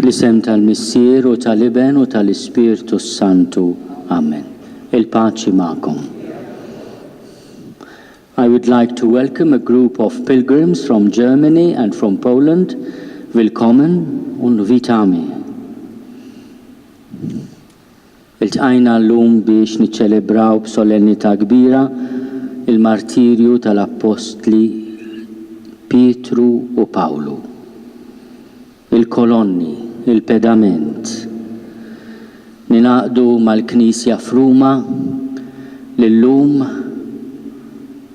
Bl-isem tal-Missier u tal-Iben u tal-Ispirtu Santu. Amen. Il-paċi ma'kom. I would like to welcome a group of pilgrims from Germany and from Poland. Willkommen und vitami. Iltqajna l-lum biex niċċelebraw b'solennità kbira il-martirju tal-Apostli Pietru u Pawlu. Il-kolonni, il-pedament. Ninaqdu mal-Knisja f'Ruma l-lum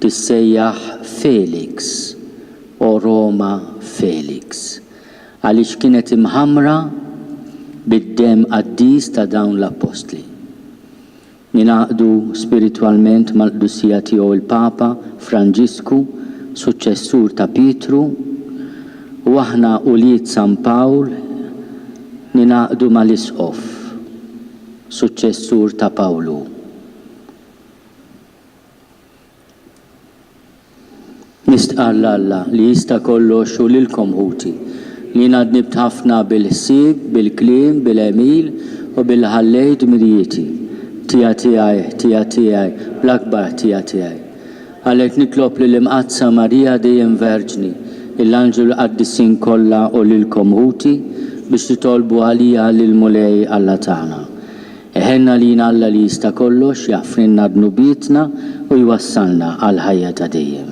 tissejjaħ Felix o Roma Felix għaliex kienet imħamra bid-dem qaddis ta' dawn l-apostli. Ninaqdu spiritualment mal-qdussija tiegħu il-Papa Franġisku, suċċessur ta' Pietru, u aħna ulied San Pawl ninaqdu mal-Isqof, suċċessur ta' Pawlu. Nistqalla Alla li jista' kollox u lilkom ħuti li nadnibt ħafna bil-ħsieb, bil-kliem, bil-emil u bil-ħallejt mirjieti. Tija tiegħi, bl-akbar tija tiegħi. Għalhekk nitlob lil imqazza Marija dejjem Verġni, il-anġel qaddisin kollha u lilkom ħuti biex titolbu għalija lil-mulej Alla tagħna. Eħenna lina Alla li jista' kollox jaffrinna dnubietna u jwassalna għal ħajja ta' dejjem.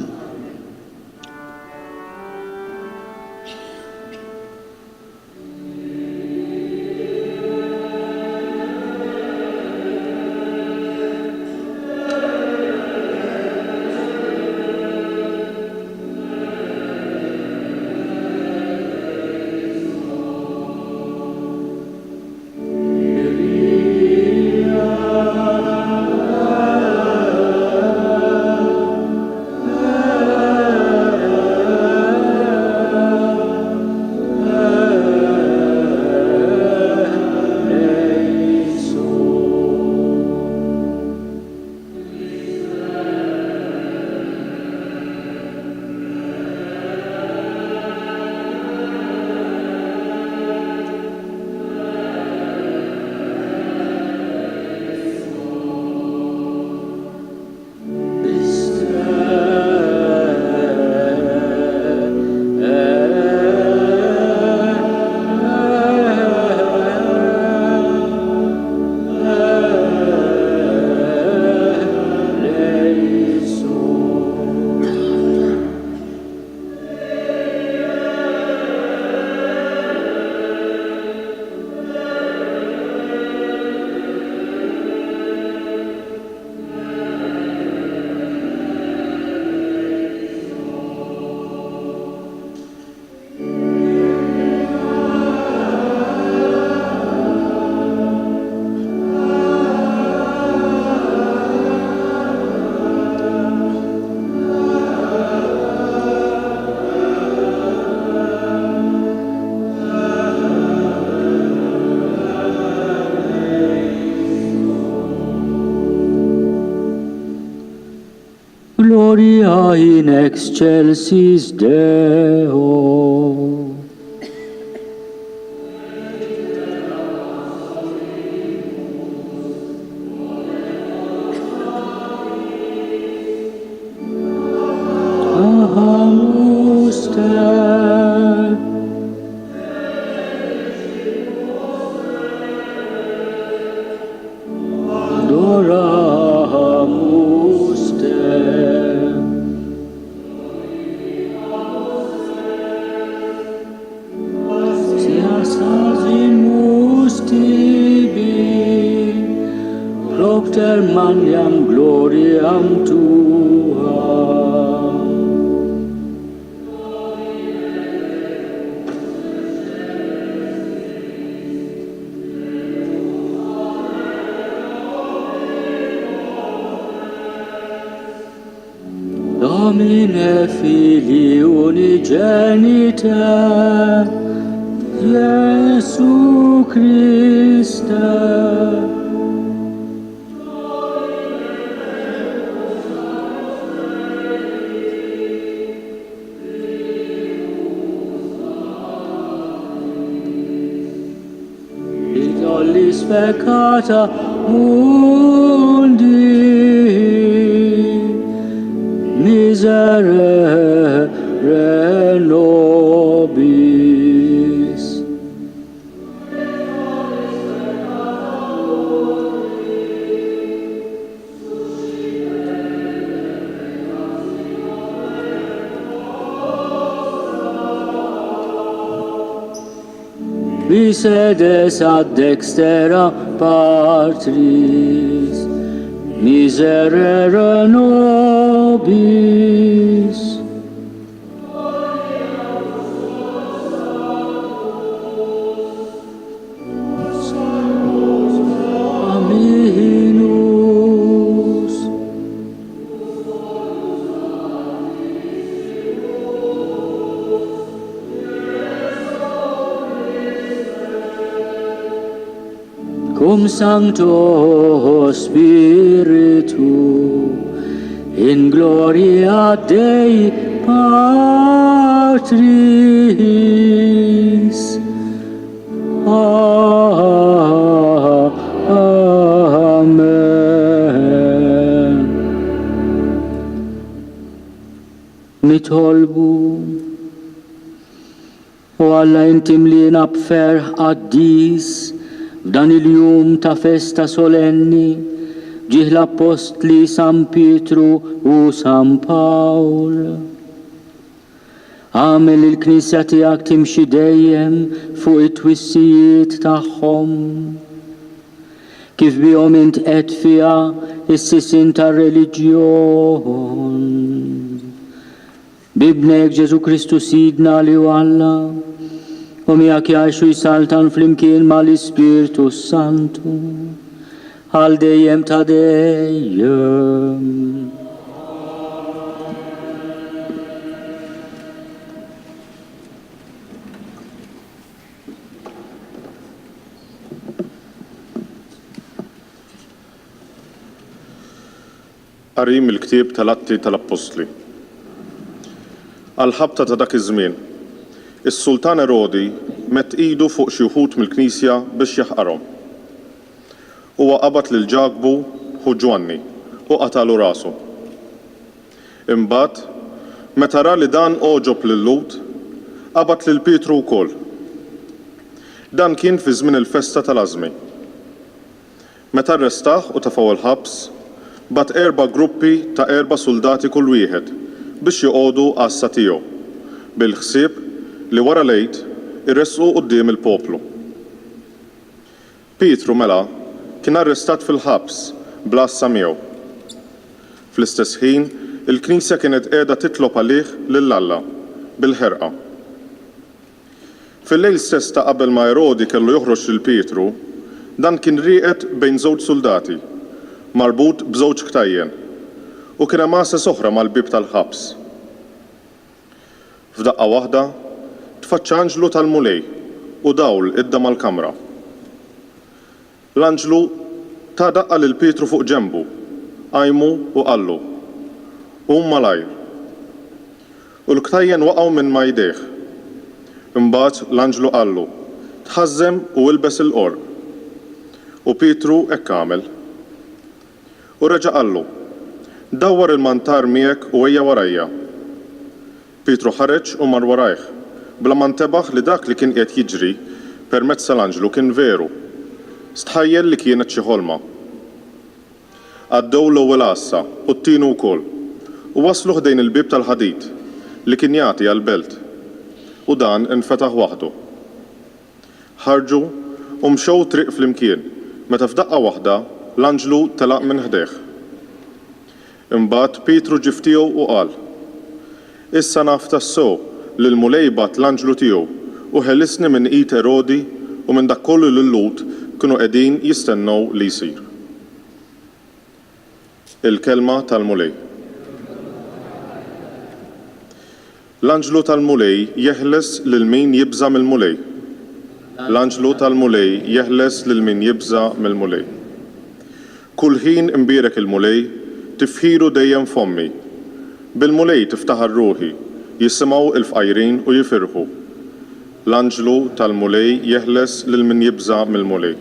Gloria in excelsis Deo. Ahamus te. Adoramus te. Propter maniam gloriam tua. Domine Filii unigenite, Iesu Christe, peccata mundi, miserere nobis. Qui sedes ad dextera Patris, miserere nobis. Aminus. Cum Sancto Spiritu, in gloria Dei Patris. Amen. Nitolbu u Alla intim li nabfer qaddis f'dan il-jum ta' festa solenni ġih l-apostli San Pietru u San Pawl. Għamel il-Knisja tiegħek timxi dejjem fuq it-twissijiet tagħhom. Kif bihom int qed fiha is-sisin tar-reliġjon. Bibnek Ġesu Kristu Sidna li Alla, u miegħek jgħixu jsaltan flimkien mal-Ispirtu Santu, għal dejjem ta' dejjem. Qarim il-ktieb tal-Atti tal-Apostli. Għal-ħabta ta' dak iż-żmien, is-Sultan Erodi mett idu fuq xi wħud mill-Knisja biex jaħqarhom. Huwa qabad lil Ġagbu u Ġwanni u qatalu rasu. Imbagħad, meta ra li dan oġob lil Lut, qabad lil Pietru wkoll. Dan kien fi żmien il-festa tal-Għażmi. Meta arrestaħ u tafgħu il-ħabs, bat 4 gruppi ta' 4 soldati kull wieħed biex joqogħdu għassa tiegħu, bil-ħsieb li wara lejt irresqu quddiem il-poplu. Pietru mela kien arrestat fil-ħabs bla assa miegħu. Fl-istess ħin, il-Knisja kienet qiegħda titlob għalih lill-Alla bil-ħerqa. Fil-lejl stess ta' qabel ma Erodi kellu joħroġ lil Pietru, dan kien rieqed bejn żewġ soldati marbut b'żewġ ktajjen u kien hemm għasas oħra mal-bib tal-ħabs. F'daqqa waħda tfaċċa anġlu tal-mulej u dawl idda mal-kamra. L-anġlu ta' daqqa lil Pietru fuq ġenbu, qajmu u qallu, qum malajr. U l-ktajjen waqgħu minn ma jdejh. Imbagħad l-anġlu qallu, tħażżem u ilbes il-qorq. U Pietru hekk għamel. U reġa' qallu, dawwar il-mantar miegħek u ejja warajja. Pietru ħareġ u mar warajh, bla ma ntebaħ li dak li kien qiegħed jiġri permezz tal-anġlu kien veru. Stħajjel li kienet xi ħolma. Għaddew l-ewwel għassa u t-tieni wkoll u waslu ħdejn il-bib tal-ħadid li kien jagħti għall-belt u dan infetaħ waħdu. Ħarġu u mxew triq flimkien meta f'daqqa waħda l-anġlu telaq minn ħdejh. Imbagħad Pietru ġie ftiegħu u qal: Issa naf tassew li l-mulej bat l-anġlu tiegħu u ħellisni minn id Erodi u minn dak kollu li l-Lut kienu qegħdin jistennew li jsir. Il-kelma tal-mulej. L-anġlu tal-mulej jeħles lil min jibża mill-mulej. L-anġlu tal-mulej jeħles lil min jibża mill-mulej. Kull ħin imbierek il-mulej tifħiru dejjem fommi. Bil-mulej tiftaħar ruħi, jisimgħu il-fqajrin u jifirħu. L-anġlu tal-mulej jeħles lil min jibża mill-mulej.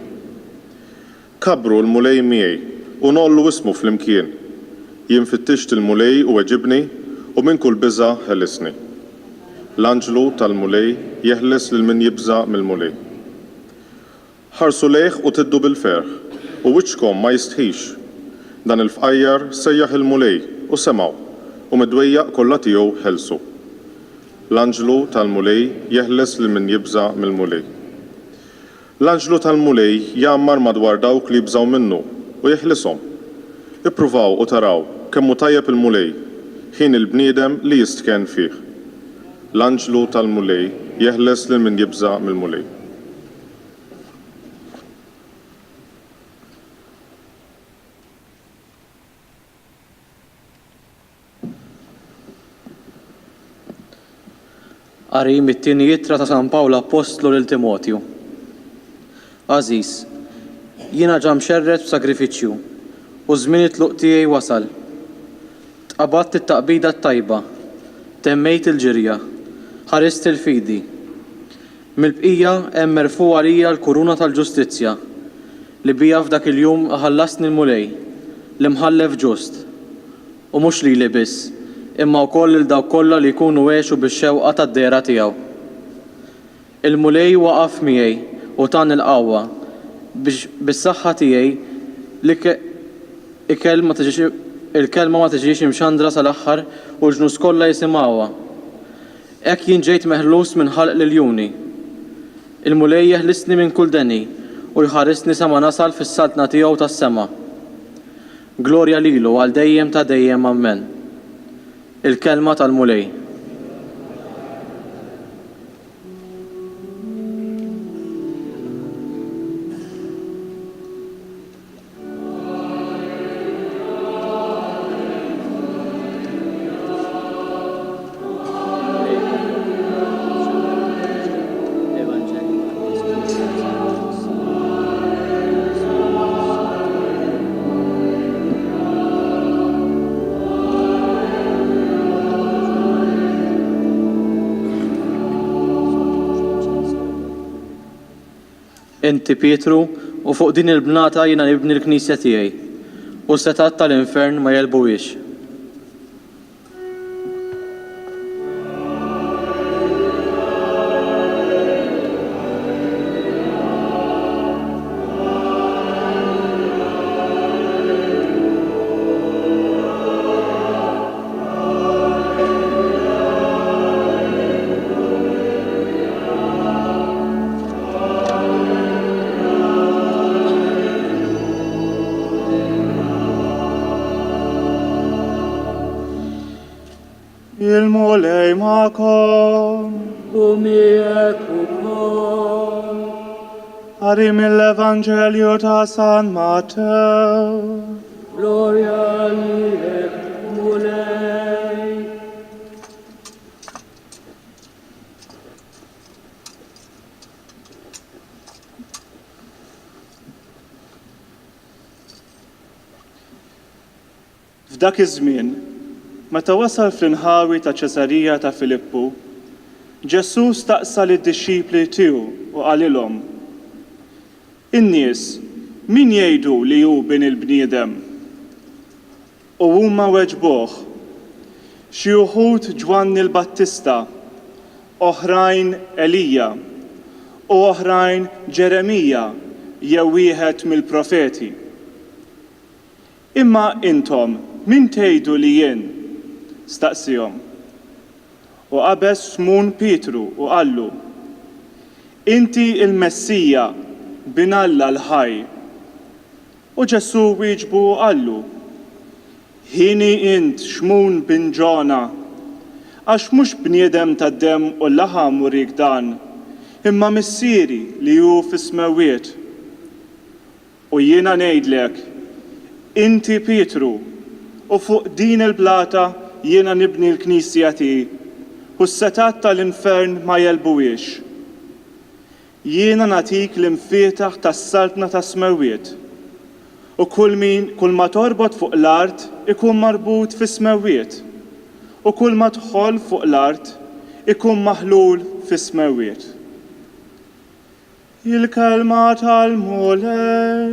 Kabru l-mulej miegħi u nollu ismu fl-imkien. Jien fittixt il-mulej u weġibni u minn kull biża' ħellisni. L-anġlu tal-mulej jeħles lil min jibża' mill-mulej. Ħarsu lejh u tiddu bil-ferħ u wiċċkom ma jistħix. Dan il-fqajjar sejjaħ il-mulej u semgħu u mid-dwejjaq kollha tiegħu ħelsu. L-anġlu tal-mulej jeħles lil min jibża' mill-mulej. L-anġlu tal-mulej jammar madwar dawk li jibżgħu minnu u jeħlishom. Ippruvaw u taraw kemm hu tajjeb il-mulej ħin il-bniedem li jistken fih. L-anġlu tal-mulej jeħles lil min jibża' mill-mulej. Qari mit-tieni jittra ta' San Pawl Apostlu lil Timotju. Għażiż, jiena ġa mxerred b'sagrifiċċju u żmien it-tluq tiegħi wasal. Tqabadt it-taqbida t-tajba, temmejt il-ġirja, ħarist il-fidi. Mill-bqija hemm merfuqa għalija l-kuruna tal-ġustizzja li bija f'dak il-jum ħallasni l-mulej li mħallef ġust u mhux lili biss, imma wkoll lil dawk kollha li jkunu għexu bix-xewqa tad-dehra tiegħu. Il-mulej waqaf miegħi u tan il-qawwa biex bis-saħħa tiegħi li il-kelma ma tiġix imxandra sal-aħħar u l-ġnus kollha jisimgħuha. Hekk jien ġejt meħlus minn ħalq liljuni. Il-mulej jeħlisni minn kull deni u jħarisni sa ma nasal fis-saltna tiegħu tas-sema. Glorja lilu għal dejjem ta' dejjem ammen. Il-kelma tal-mulej. Inti Pietru u fuq din il-bnata jiena nibni l-Knisja tiegħi u s-setat tal-infern ma jelbuwiex. Il-mulej ma'kom u miegħek ukoll. Qari mill-Evanġelju ta' San Matew. Glorja lilek, mulej. F'dak iż-żmien, meta wasal fl-inħawi ta' Ċesarija ta' Filippu, Ġesu staqsa lid-dixxipli tiegħu u qalilhom: In-nies min jgħidu li hu bin il-bniedem? U huma weġbuh: xi wħud Ġwanni l-Battista, oħrajn Elija, u oħrajn Ġeremija jew wieħed mill-profeti. Imma intom min tgħidu li jien? Staqsihom. U qabes Smun Pietru u qallu: Inti il-Messija bin Alla l-ħaj. U Ġesu wieġbu u qallu: Ħini int Xmun bin Ġona, għax mhux bniedem tad-demm u l-laħam urik dan, imma missieri li hu fis-smawiet. U jiena ngħidlek, inti Pietru, u fuq din il-blata jiena nibni l-Knisja tiegħi u s-setat tal-infern ma jelbuwiex. Jiena nagħtik l-infietaħ tas-saltna tas-smawiet u kull ma torbot fuq l-art ikun marbut fis-smawiet u kull ma tħoll fuq l-art ikun maħlul fis-smawiet. Il-kelma tal-mulej.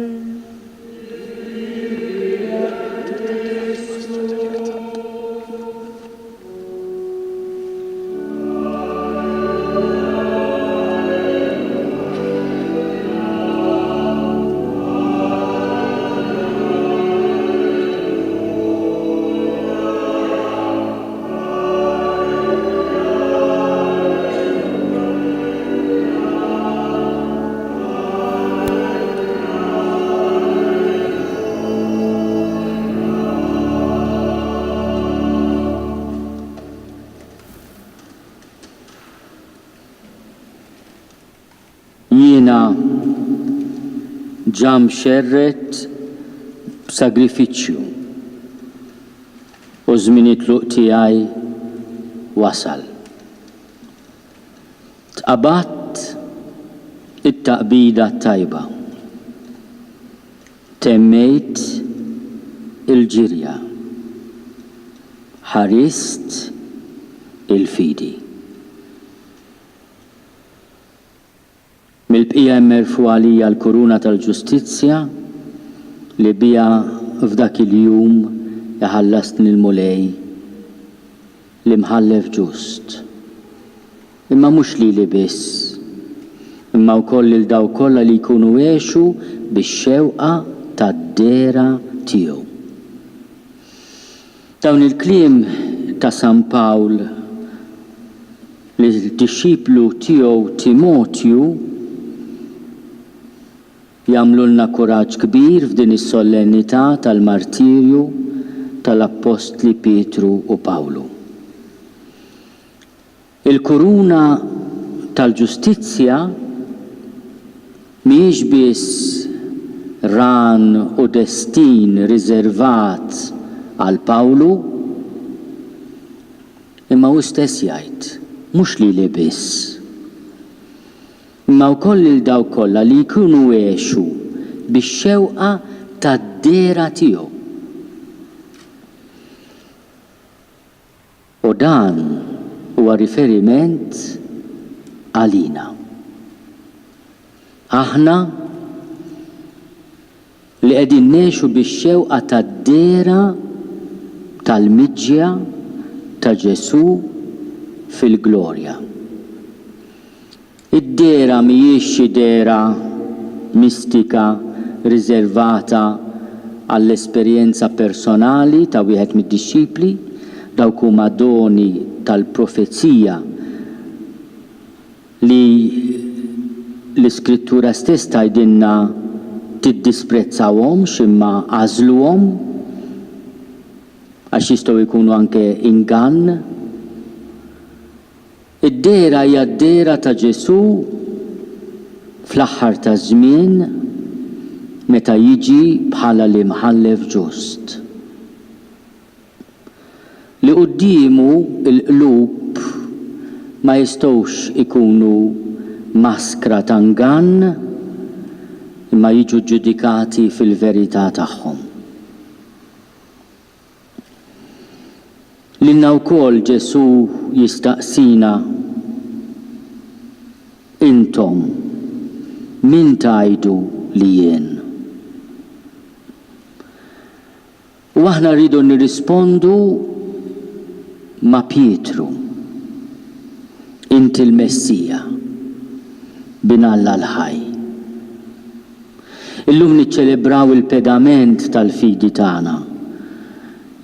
ġam xerret b'sagrifiċċju u żmien it-tluq tiegħi wasal. Tqabatt it-taqbida tajba. Temmejt il-ġirja. Ħarist il-fidi. Mill-bqija merfu għalija l-kuruna tal-ġustizzja li bija f'dak il-jum jaħallastni l-mulej li mħallef ġust. Imma mhux li biss, imma wkoll il daw kollha li jkunu għexu bix-xewqa tad-dera tiegħu. Dawn il-kliem ta' San Pawl li l-disċiplu tiegħu Timotju jagħmlulna kuraġġ kbir f'din is-solennità tal-martirju tal-Apostli Pietru u Pawlu. Il-kuruna tal-ġustizzja mhijiex biss ran u destin riservat għal Pawlu, imma hu stess jgħid, mhux li biss. Imma wkoll il daw kollha li jkunu għexu bix-xewqa tad-dera tiegħu. U dan huwa riferiment għalina. Aħna li qegħdin ngħixu bix-xewqa tad-dera tal-miġja ta' Ġesu fil-glorja. Id-dera mhijiex xi dera mistika riservata għall-esperjenza personali ta' wieħed mid-disċipli, dawk huma doni tal-profezija li l-Iskrittura stess tgħidilna tiddisprezzawhomx imma għażluhom għax jistgħu jkunu anke ingann. Id-dera hija d-dera ta' Ġesu fl-aħħar ta' żmien meta jiġi bħala l-imħallef ġust. Li qudiemu l-qlub ma jistgħux ikunu maskra ta' ngann imma jiġu ġudikati fil-verità tagħhom. Lilna wkoll Ġesu jistaqsina, intom min tgħidu li jien? U aħna rridu nirrispondu ma' Pietru, inti l-Messija, binalla l-ħaj. Illum niċċelebraw il-pedament tal-fidi tagħna.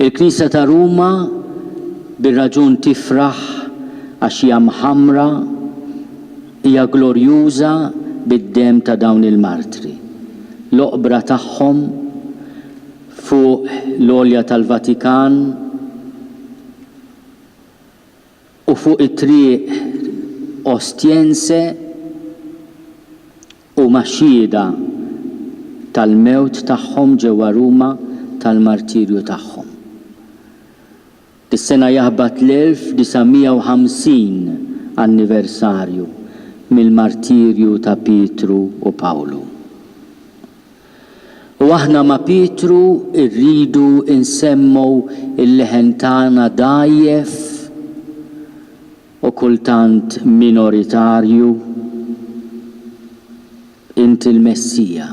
Il-Knisja ta' Ruma bir-raġun tifraħ għax hija mħammra, hija glorjuża bid-dem ta' dawn il-martri. L-oqbra tagħhom fuq l-olja tal-Vatikan u fuq it-triq Ostjense u maxxieda tal-mewt tagħhom ġewwa Ruma tal-martirju tagħhom. Is-sena jaħbad l-1950 anniversarju mill-martirju ta' Pietru u Pawlu. U aħna ma' Pietru rridu insemmu il-leħen tagħna dajjef u kultant minoritarju, inti l-Messija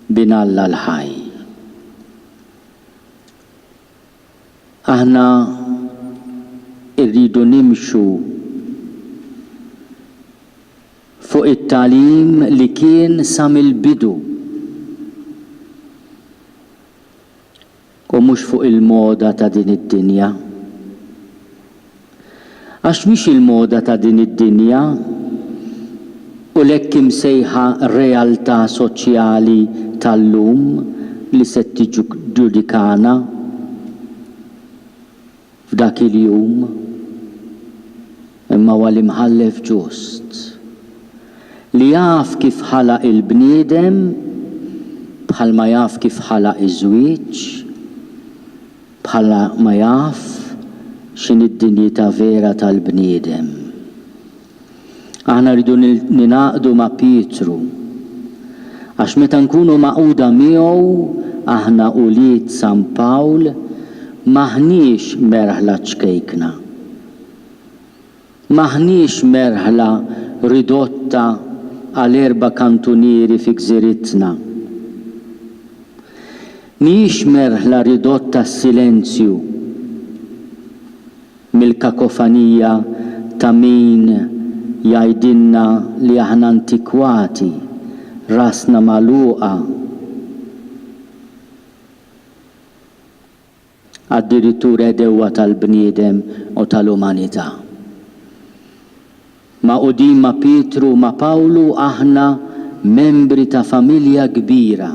binalla l-ħaj. Aħna irridu nimxu fuq it-talim li kien sa mill-bidu u mhux fuq il-moda ta' din id-dinja. Għax mhix il-moda ta' din id-dinja u lekk imsejħa realtà soċjali tal-lum li se tiġġudikana f'dak il-jum imma huwa l-imħallef ġust li jaf kif ħalaq il-bniedem bħalma jaf kif ħalaq iż-żwieġ, bħala ma jaf x'inhi d-dinjità vera tal-bniedem. Aħna rridu ninaqdu ma' Pietru, għax meta nkunu maquda miegħu aħna ulied San Pawl maħniex merħla ċkejkna. Maħniex merħla ridotta għal 4 kantunieri fi gżiritna. Mhix merħla ridotta silenzju mill-kakofanija ta' min jgħidilna li aħna antikwati, rasna magħluqa. Addirittura edewwa tal-bniedem u tal-umanità. Ma' qudiem ma' Pietru ma' Pawlu aħna membri ta' familja kbira.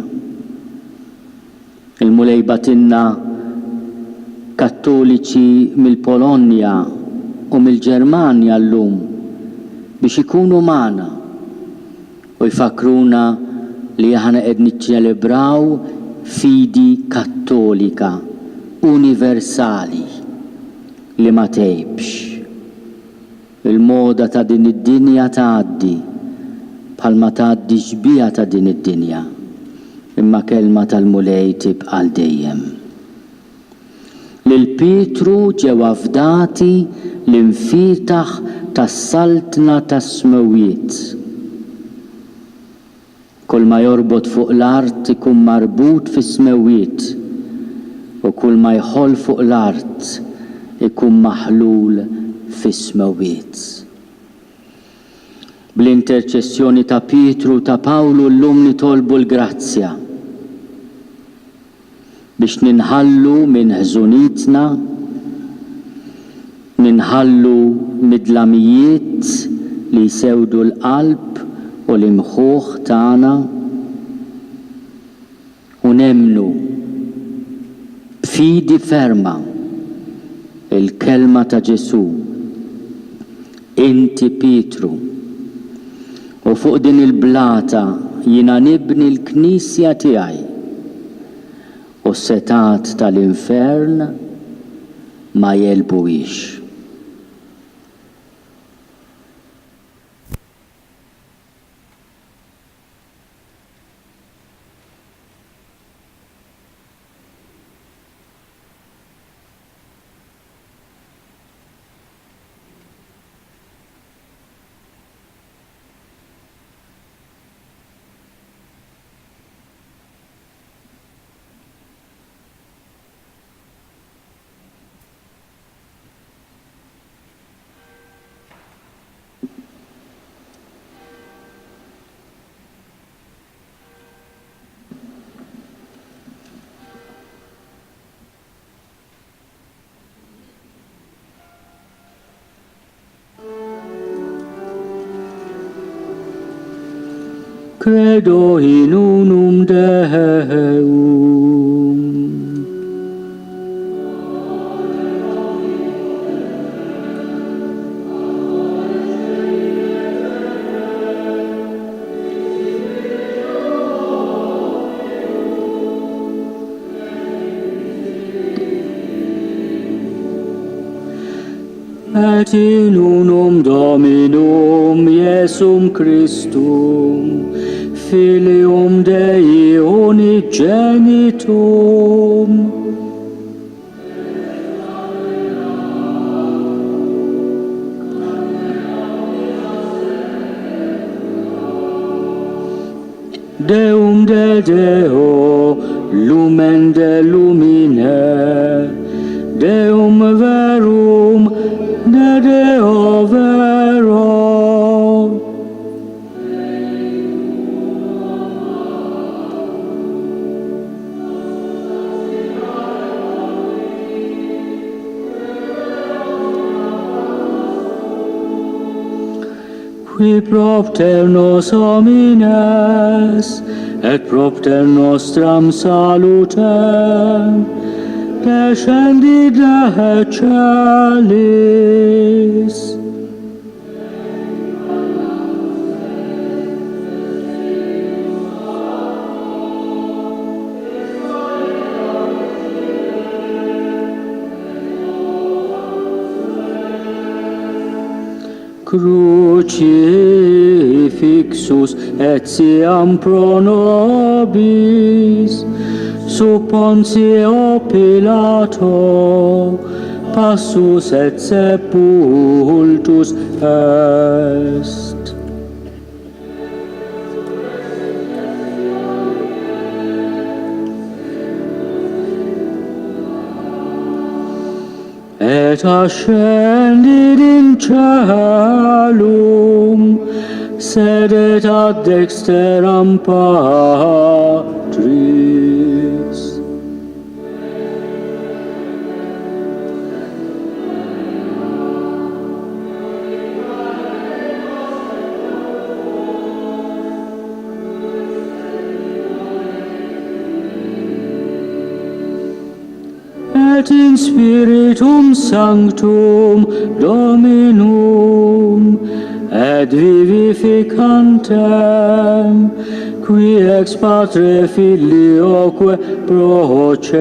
Il-mulejbatinna Kattoliċi mill-Polonja u mill-Ġermanja llum biex ikunu magħna u jfakruna li aħna qed niċċelebraw fidi kattolika universali li ma tgħibx. Il-moda ta' din id-dinja tgħaddi bħalma tgħaddi xbija ta' din id-dinja, imma kelma tal-mulej tibqa' dejjem. Lil Pietru ġew avdati l-infitaħ tas-saltna tas-smewiet. Kull ma jorbot fuq l-art ikun marbut fis-smewiet u kull ma jħoll fuq l-art ikun maħlul fis-smewiet. Bl-interċessjoni ta' Pietru ta' Pawlu llum nitolbu l-grazzja biex ninħallu minn ħżunitna, ninħallu mid-dlamijiet li jsewdu l-qalb u l-imħuħ tagħna u nemnu b'fidi ferma il-kelma ta' Ġesu. Inti Pietru, u fuq din il-blata jiena nibni l-Knisja tiegħi u s-setat tal-infern ma jelbuwix. Credo in unum Deum. Et in unum Dominum Iesum Christum, Filium Dei unigenitum, Deum de Deo, lumen de lumine, Deum verum de Deo vero. Qui propter nos homines, et propter nostram salutem, descendi de celis. Crucifixus etiam pro nobis, sub Pontio Pilato, passus et sepultus est. Et ascendit in caelum, sedet ad dexteram Patris. Et in Spiritum Sanctum Dominum, et vivificantem, qui ex Patre Filioque procedit.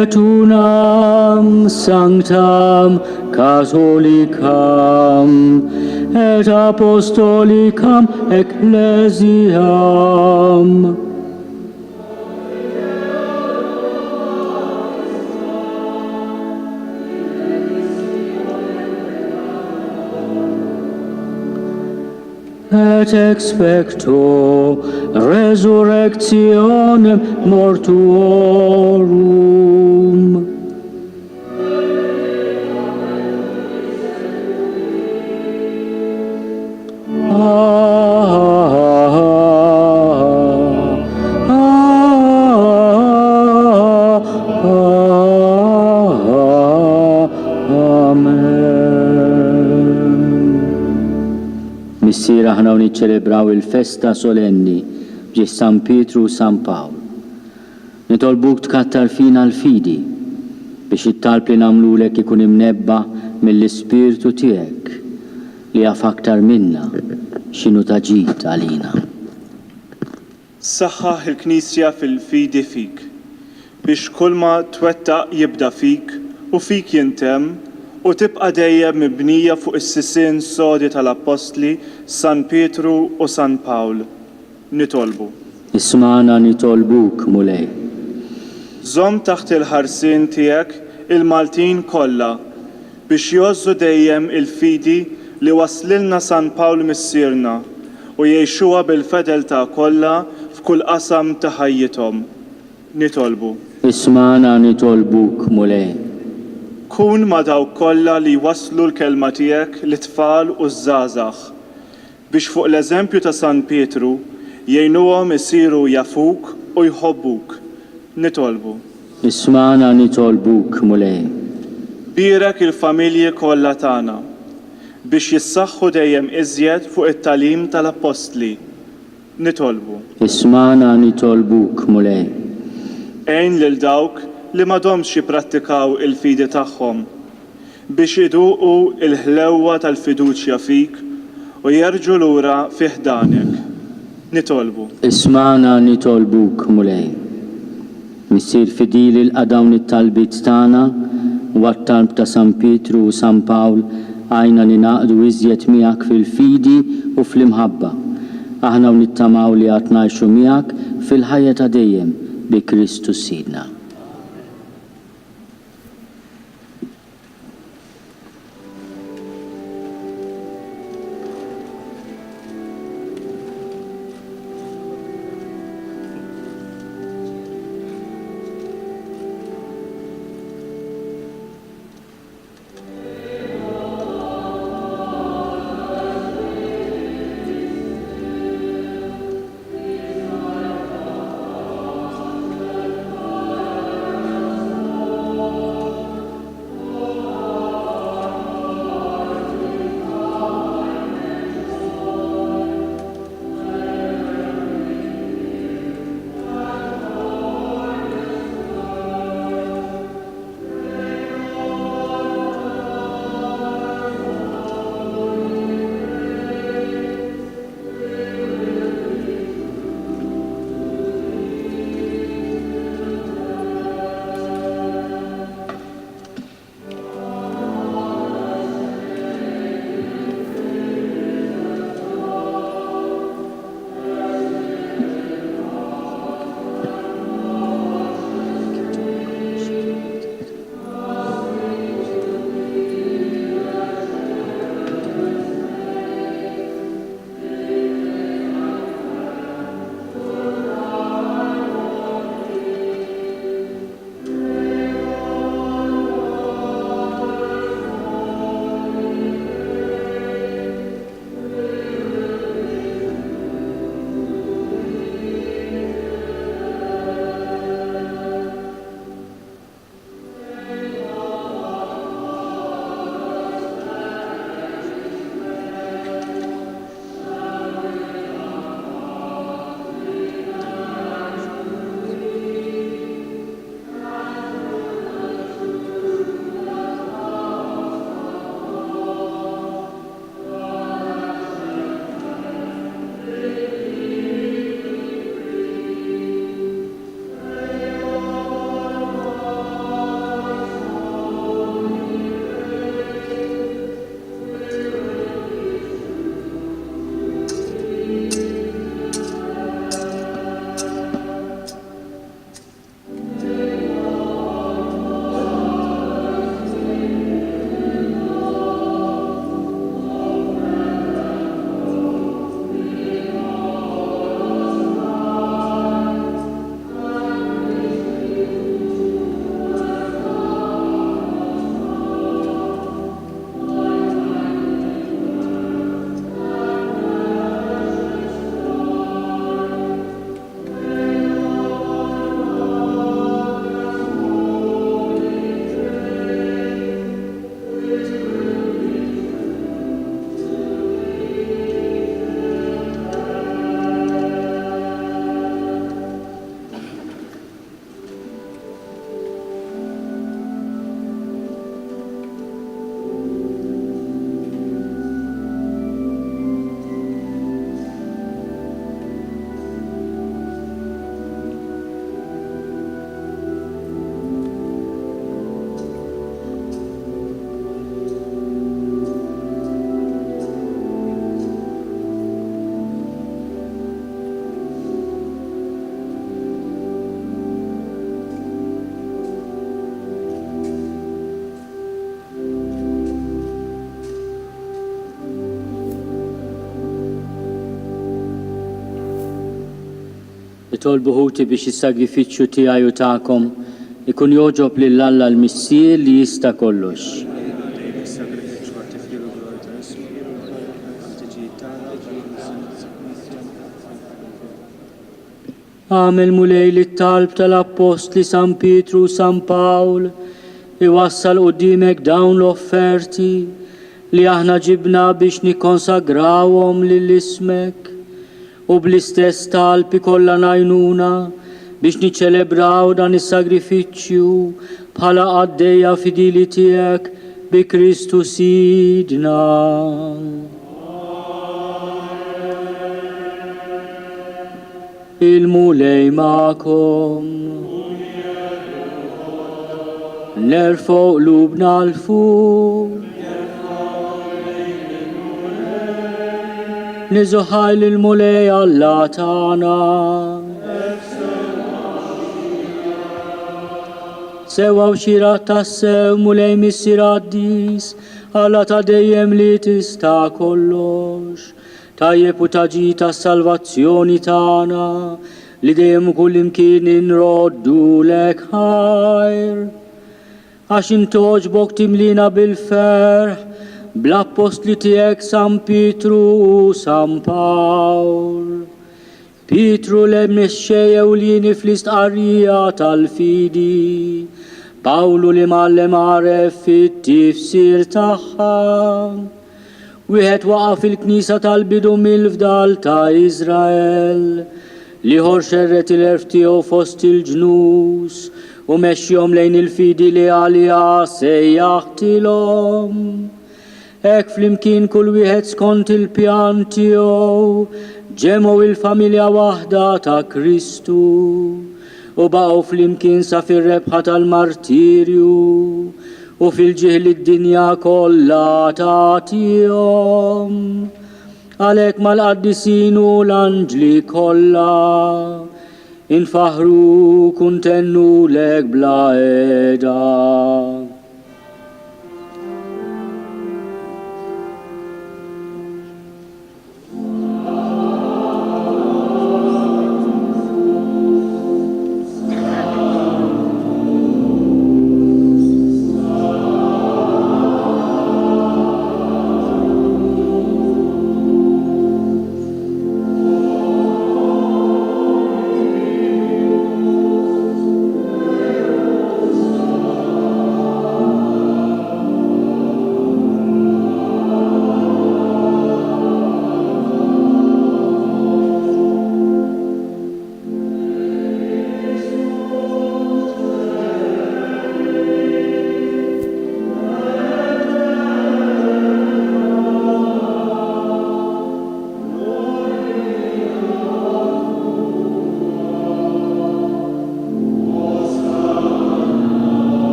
Et unam sanctam catholicam et apostolicam ecclesiam et expecto resurrectionem mortuorum. Missira ħna niċċelebraw il-festa solenni ġi San Pietru u San Pawl. Nitolbuk tkattar fina l-fidi biex it-talb li namlulek ikun imnebba mill-Ispirtu tiegħek li jaf aktar minna x'inhu taġid għalina. Saħħaħ il-Knisja fil-fidi fik, biex kull ma twettaq jibda fik u fik jintem u tibqa' dejjem mibnija fuq is-sisien sodi tal-Apostli San Pietru u San Pawl. Nitolbu. Ismana nitolbuk mulej. Żomm taħt il-ħarsien tiegħek il-Maltin kollha biex jgħozzu dejjem il-fidi li waslilna San Pawl missierna u jgħixuha bil-fedeltà kollha f'kull qasam ta' ħajjithom. Nitolbu. Ismana nitolbuk mulej. Kun ma dawk kollha li waslu l-kelma tiegħek lit-tfal u żgħażagħ biex fuq l-eżempju ta' San Pietru jgħinuhom isiru jafuk u jħobbuk. Nitolbu. Ismana nitolbuk mulej. Birek il-familji kollha tagħna biex jissaħħu dejjem iżjed fuq it-tagħlim tal-Apostli. Nitolbu. Ismana nitolbuk mulej. Għejn lil dawk li m'għadhomx jipprattikaw il-fidi tagħhom biex iduqu il-ħlewwa tal-fiduċja fik u jerġgħu lura fi ħdanek. Nitolbu. Ismana nitolbuk mulej. Missier fidili l-qadawn it-talbit tagħna u għat-talb ta' San Pietru u San Pawl għajna ninaqdu iżjed miegħek fil-fidi u fl-imħabba. Aħna u nittamaw li għad ngħixu miegħek fil-ħajja ta' dejjem bi Kristu Sidna. Nitolbu ħuti biex is-sagrifiċċju tiegħi u tagħkom ikun joġob lil Alla l-Missier li jista' kollox. Għamel mulej li talb tal-Apostli San Pietru u San Pawl iwassal qudiemek dawn l-offerti li aħna ġibna biex nikkonsagrawhom lill-ismek u bl-istess talb ikollha ngħinuna biex niċċelebraw dan is-sagrifiċċju bħala għaddejja fidili tiegħek bi Kristu Sidna. Il-mulej ma'kom. Nerfgħu qlubna l-fuq. Niżuħaj lill-mulej Alla tagħna. Sewa u xirat tassew mulej missier Addis Alla ta' dejjem li tista' kollox. Tajjeb u taġi tas-salvazzjoni tagħna li dejjem kull imkien inroddu lek ħajr. Għax intoġbok timlina bil-ferħ bl-apostli tiegħek San Pietru u San Pawl. Pietru l-mexxej ewlieni fl-istqarrija tal-fidi, Pawlu li mallem għaref fit-tifsir tagħha. Wieħed waqa' fil-Knisja tal-bidu mill-fdal ta' Iżrael li ħorxerret il-erf tiegħu fost il-ġnus u mexxihom lejn il-fidi li għaliha sejjaħtilhom. Hekk flimkien kull wieħed skont il-pjan tiegħu ġemgħu il-familja waħda ta' Kristu u baqgħu flimkien sa fir-rebħa tal-martirju u fil-ġiħli d-dinja kollha tagħtihom. Għalhekk mal-qaddisin u l-anġli kollha infaħru kuntennu lek bla qiegħda.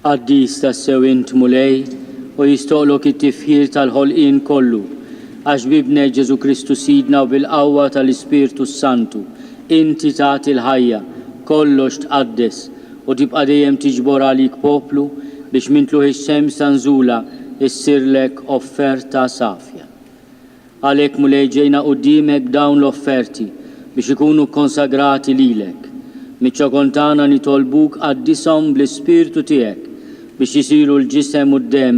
Qaddis tassew int mulej u jistoqlok it-tifħir tal-ħolqien kollu għax bibnek Ġesu Kristu Sidna u bil-qawwa tal-Ispirtu Santu inti tagħti l-ħajja kollox tqaddes u tibqa' dejjem tiġbor għalik poplu biex mintluħ ix-xems tanżula issirlek offerta safja. Għalhekk mulej ġejna quddiemek dawn l-offerti biex ikunu konsagrati lilek. Miċ-ċokol tagħna nitolbuk qaddishom bl-Ispirtu tiegħek biex jisiru l-ġisem u d-dem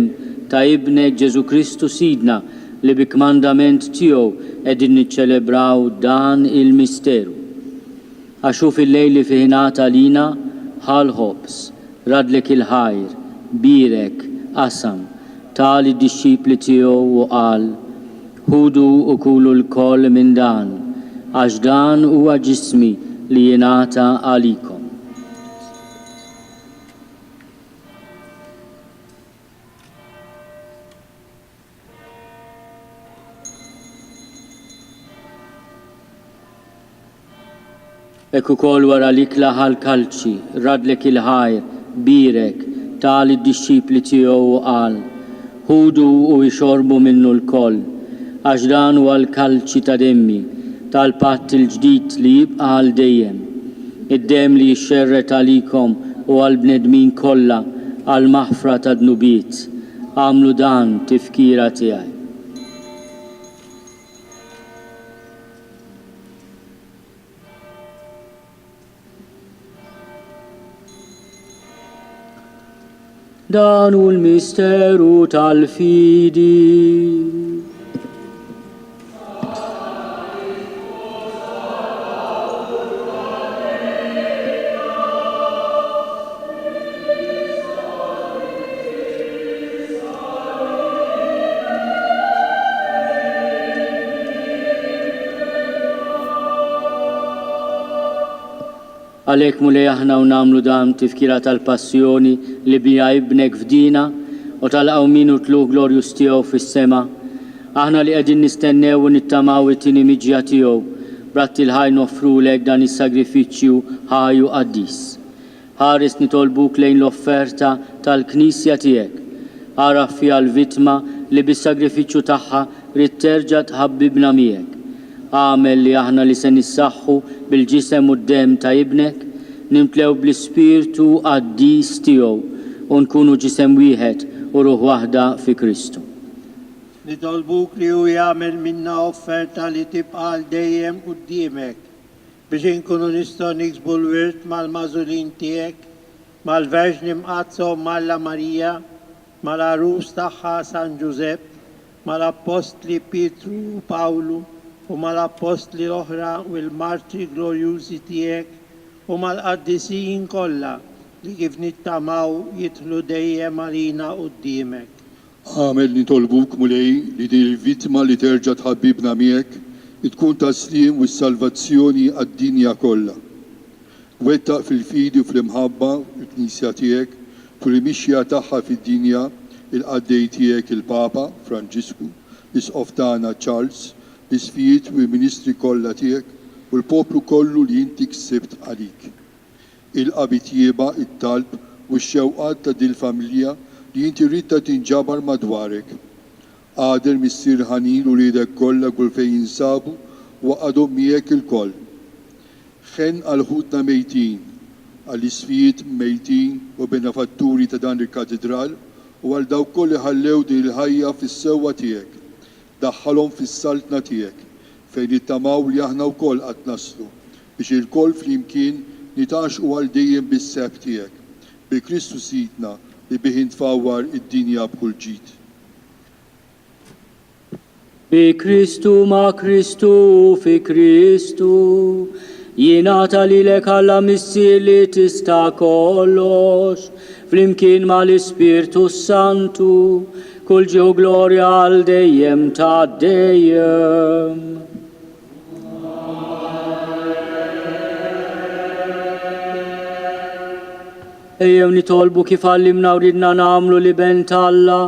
ta' ibnek Ġesu Kristu Sidna li bi kmandament tiegħu qegħdin niċċelebraw dan il-misteru. Għaxu fil-lejli fi ħinata lina ħal ħobs, radlek il-ħajr, birek, qasam, tal id-disċipli tiegħu u qal: ħudu u kulu l-koll minn dan, għax dan huwa ġismi li jingħata għalikom. Ekku kol wara li klaħal kalċi, radlek il-ħajr, birek, tal id-disċipli tiegħu qal, ħudu u jxorbu minnu l-koll, għax dan huwa l-kalċi ta' demmi, tal-patt il-ġdid li jibqa' għal dejjem. Id-dem li jixxerret għalikom u għal-bnedmin kollha għal maħfra ta' dnubiet. Għamlu dan tifkira tiegħi. Dan hu l-misteru tal-fidi. Għalek mulej aħna u namlu dan tifkira tal-passjoni li bija ibnek f'dina u tal-qawmin u tlu glorjus tiegħu fis-sema. Aħna li qegħdin nistennew u nittamaw it-tieni miġja tiegħu brat il-ħaj nofrulek dan is-sagrifiċċju ħaju qaddis. Ħares nitolbuk lejn l-offerta tal-Knisja tiegħek. Għaraf fiha l-vittma li bis-sagrifiċċju tagħha rid terġa' tħabbibna miegħek. Għamel li aħna li se nissaħħu bil-ġisem u d-dem ta' ibnek, nimtlew bl-ispirtu qaddis tiegħu u nkunu ġisem wieħed u ruħ waħda fi Kristu. Nitolbuk li hu jagħmel minna offerta li tibqa' għal dejjem quddiemek biex inkunu nistgħu niksbu l-wirt mal-mażulin tiegħek, mal-Verġni Mqazza u Malla Marija, mal-arus tagħha San Giuseppe, mal-Apostli Pietru u Pawlu, u mal-apostli oħra u l-martri glorjużi tiegħek u mal-qaddisin kollha li kif nittamaw jidħlu dejjem għalina quddiemek. Għamel nitolbuk mulej li din il-vittma li terġa' tħabbibna miegħek tkun taslim u s-salvazzjoni għad-dinja kollha. Wettaq fil-fidi u fl-imħabba il-Knisja tiegħek tul il-mixja tagħha fid-dinja il-qaddej tiegħek il-Papa Franġisku, l-Isqof tagħna Charles, l-isfijiet u l-ministri kollha tiegħek u l-poplu kollu li inti ksibt għalik. Il-qabi tjieba, it-talb u x-xewqat ta' dil-familja li inti ridta tinġabar madwarek. Qader missier ħanin u riedek kollha kull fejn jinsabu u għadhom miegħek il-koll. Ħen għal-ħutna mejtin, għall-isfijiet mejtin u benefatturi ta' dan il-Katidral u għal dawk koll ħallew din il-ħajja fis-sewwa tiegħek. Daħħalhom fis-saltna tiegħek fejn nittamaw li aħna wkoll qatt naslu biex il-koll flimkien nitaxqu għal dejjem bis-seb tiegħek. Bi Kristu Sidna li bih intfawwar id-dinja b'kull ġid. Bi Kristu ma' Kristu fi Kristu jingħata lilek Alla missier li tista' kollox flimkien mal-Ispirtu Santu kull ġew glorja għal dejjem ta' dejjem. Ejjew nitolbu kif għallimna u ridna nagħmlu li bent Alla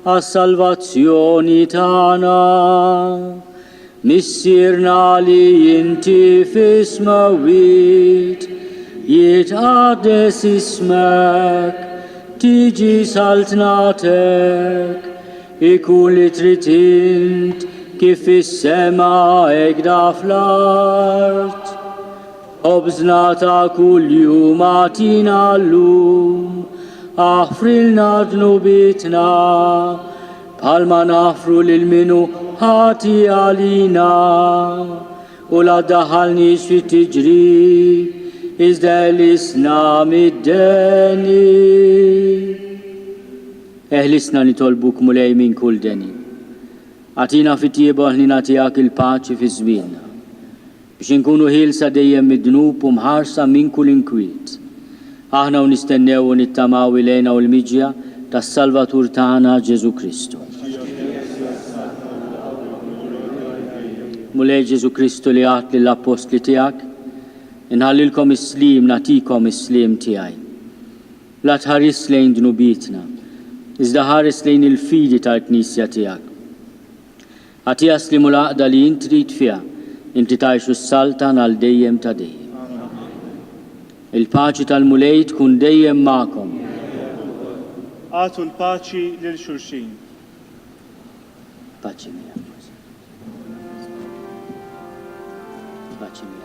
għas-salvazzjoni tagħna. Missierna li inti fis-mewit jitqaddes ismek, tiġi saltnatek, ikun li trid int kif fis-sema hekk da fl-art. Obżna ta' kuljum għatina llum, aħfrilna dnubitna, bħalma naħfru lil minu ħati għalina, u la daħalniex fit-tiġrib, iżda l-isna mid-deni. Eħlisna nitolbuk mulej minn kull deni. Għatina fit-tieba ħnina tiegħek il-paċi fi żmienna, biex inkunu ħilsa dejjem mid-dnub u mħarsa minn kull inkwiet. Aħna u nistennew u nittamaw ilejna u l-miġja tas-Salvatur tagħna Ġesu Kristu. mulej Ġesu Kristu li għat li l-apostli tijak, inħallilkom is-slim, natikom is-slim tijaj. La tħaris lejn dnubitna, iżda ħares lejn il-fidi tal-Knisja tijak. Għatija slimu l-aqda li inti trid fiha, inti tajxu s-saltan għal dejjem ta' dejjem. Il-paċi tal-mulej tkun dejjem ma'kom. Għatu l-paċi lil xulxin. Paċi mija. Paċi mija.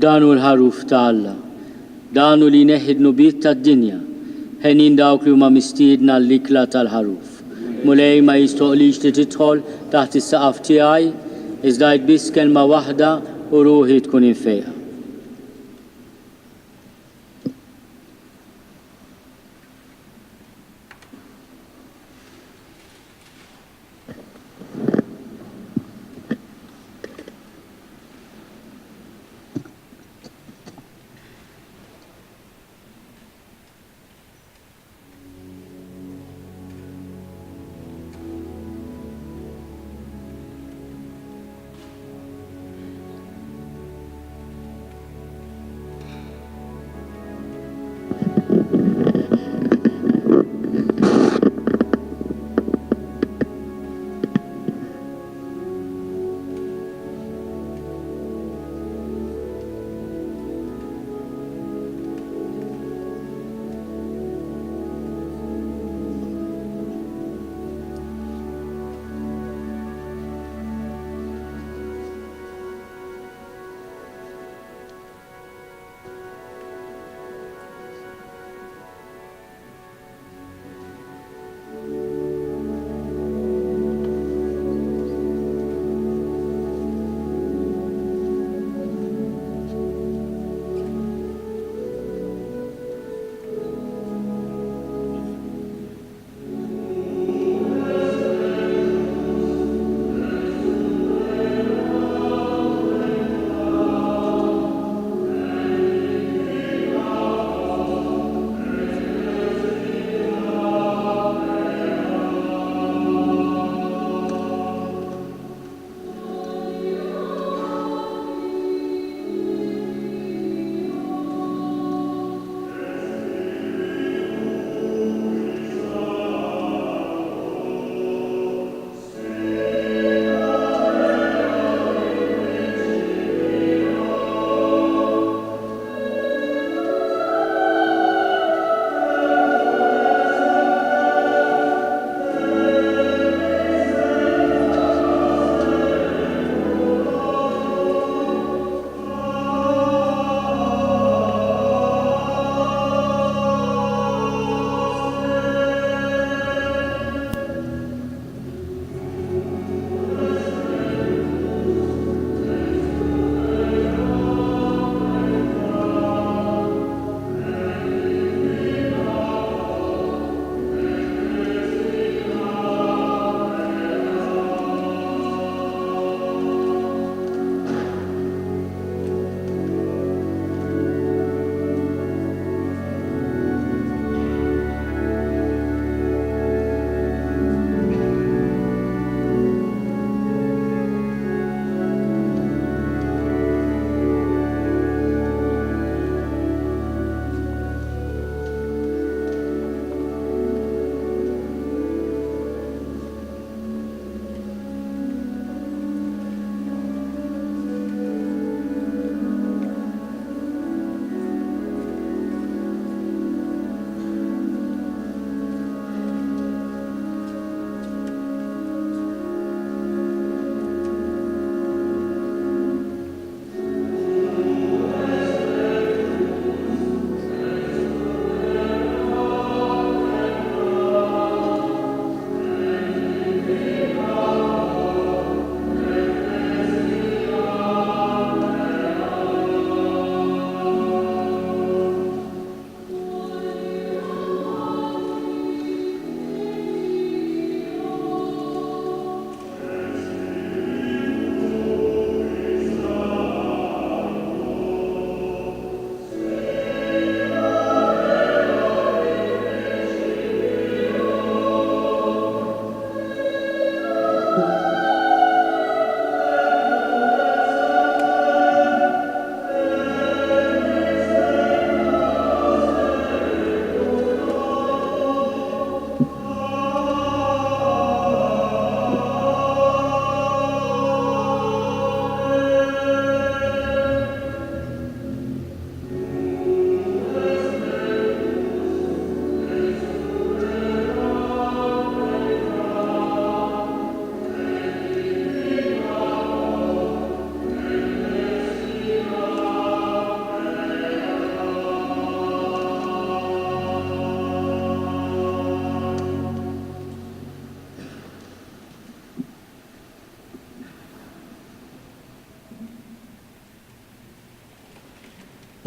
Danu l-ħaruf ta' Alla, danu li neħid nubiet ta' dinja, ħenin dawk li huma mistiedna l-ikla tal-ħaruf. Mulej ma jistoqlix li tidħol taħt is-saqaf tiegħi, iżda biss kelma waħda u ruħi tkun infejqa.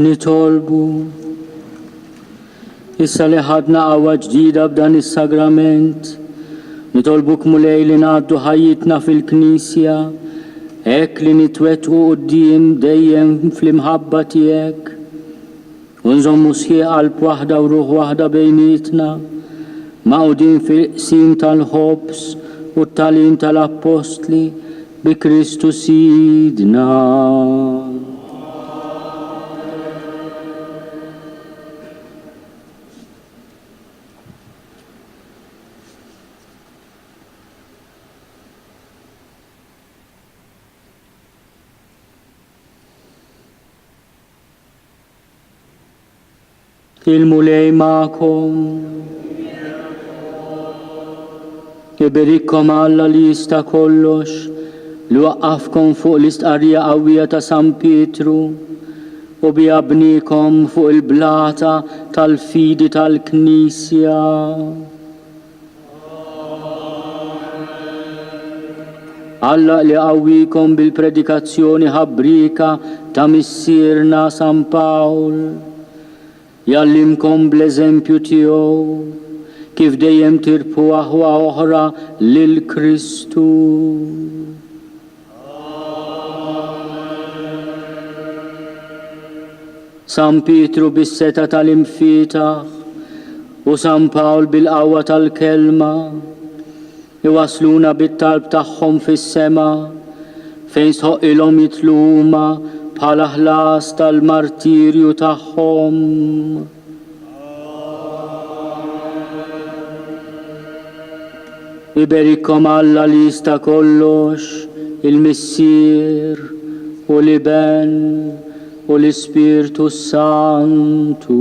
nitolbu. Issa li ħadna qawwa ġdida b'dan is-sagrament, nitolbuk mulej li ngħaddu ħajjitna fil-Knisja, hekk li nitwettqu quddiem dejjem fl-imħabba tiegħek, u nżommu sħiq qalb waħda u ruħ waħda bejnietna, maqudin fil-qsim tal-ħobbs u t-tagħlim tal-Apostli bi Kristu Sidna. Il-mulej ma'kom. Iberikkom Alla li jista' kollox, li waqqafkom fuq l-istqarrija qawwija ta' San Pietru u biha bnikom fuq il-blata tal-fidi tal-Knisja. Alla li qawwikom bil-predikazzjoni ħabbrika ta' missierna San Pawl, jallimkom bl-eżempju tiegħu kif dejjem tirpu aħwa oħra lil Kristu. San Pietru bis-seta tal-infitaħ u San Pawl bil-qawwa tal-kelma iwasluna bit-talb tagħhom fis-sema fejn sħoqilhom jitlu huma bħala ħlas tal-martirju tagħhom. Iberikkom Alla li jista' kollox, il-Missier u l-Iben u l-Ispirtu Santu.